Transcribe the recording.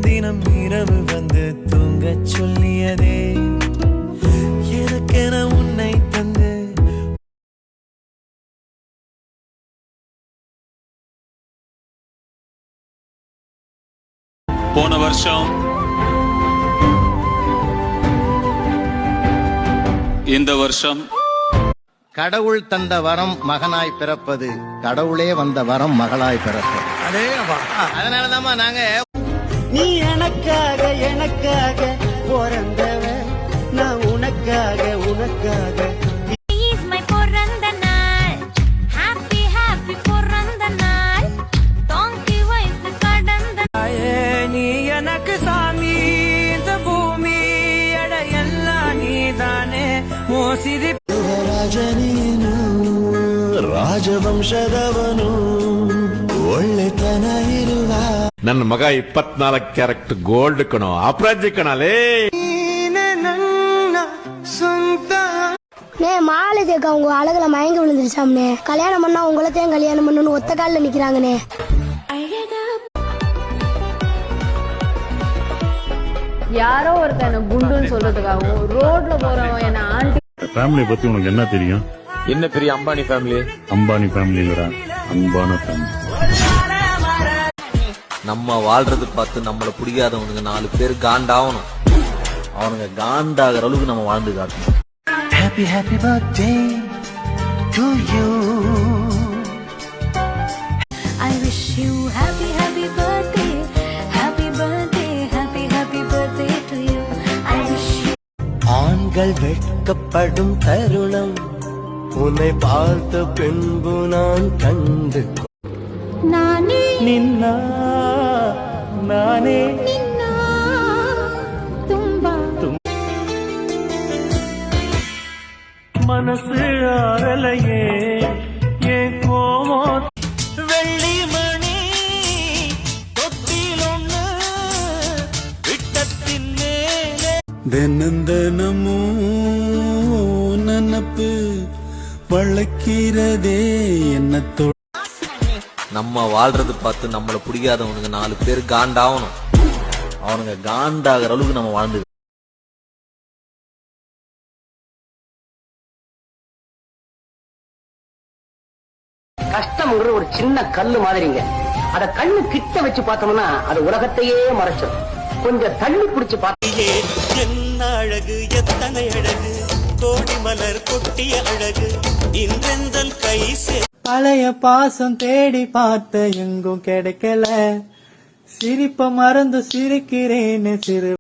தினம் இரவு வந்து தூங்க சொல்லியதே எனக்கென உன்னை தந்து. போன வருஷம் இந்த வருஷம் கடவுள் தந்த வரம் மகனாய் பிறப்பது, கடவுளே வந்த வரம் மகளாய் பிறப்பது. அதனாலதாம்மா நாங்க நீ எனக்காக பிறந்தவ, நான் உனக்காக பிறந்த நாள் ஹாப்பி ஹாப்பி பிறந்த நாள் தோங்கி வயசு கடந்த. நீ எனக்கு சாமி, இந்த பூமி எட எல்லாம் நீதானே மோசிதி. ರಾಜನೇನು ರಾಜವಂಶದವನು ಒಳ್ಳೆತನ ಇರುವ ನನ್ನ ಮಗ 24 ಕ್ಯಾರೆಕ್ಟ್ ಗೋಲ್ಡ್ ಕಣೋ, ಅಪರಾಜಿ ಕಣಲೇ. மாலதிக்கா உங்க அழகுல மயங்கி விழுந்துருச்சாம்னே. கல்யாணம் பண்ணா உங்களைத்தையும் கல்யாணம் பண்ணணும்னு ஒத்த காலில் நிக்கிறாங்கண்ணே. யாரோ ஒருத்தன் என்ன குண்டுன்னு சொல்றதுக்காகவும் ரோட்ல போறவன் என்ன ஆண்டி. ஃபேமிலி பத்தி உனக்கு என்ன தெரியும்? என்ன பெரிய அம்பானி ஃபேமிலி. அம்பானி ஃபேமிலிங்கிற அன்பான ஃபேமிலி. நம்ம வாழ்றது பார்த்து நம்மள பிடிக்காதவனுங்க 4 பேர் காண்டாவணும். அவனுங்க காண்டாகிற அளவுக்கு நம்ம வாழ்ந்து காட்டணும். Happy happy birthday to you. I wish you happy happy birthday, happy birthday, happy happy birthday to you. I wish you. ஆண்கள் வெட்கப்படும் தருணம் உன்னை பார்த்த பின்பு நான் கண்டு நானே நின்னா நானே நின்னா தும்பா மனசு ஆரலையே ஏன் கோவம். வெள்ளி மணி தொட்டில் ஒண்ணு விட்டத்தின் மேலே தினமும் நினப்பு வளர்க்கிறதே என்னத்தோ. நம்ம வாழ்றது பார்த்து நம்மள பிடிக்காதவனுங்க 4 பேர் காண்டாவணும். அவனுங்க காண்டாகிற அளவுக்கு நம்ம வாழ்ந்து. கஷ்டம்ங்கிற ஒரு சின்ன கல்லு மாதிரிங்க. அத கண்ணு கிட்ட வச்சு பார்த்தோம்னா அது உலகத்தையே மறைச்சிடும். கொஞ்சம் தள்ளி பிடிச்சு பார்த்து. என்ன அழகு எத்தனை அழகு கோடி மலர் கொட்டிய அழகு இன்றெந்தல் கை சே. பழைய பாசம் தேடி பார்த்த எங்கும் கிடைக்கல, சிரிப்ப மறந்து சிரிக்கிறேன்னு சிறு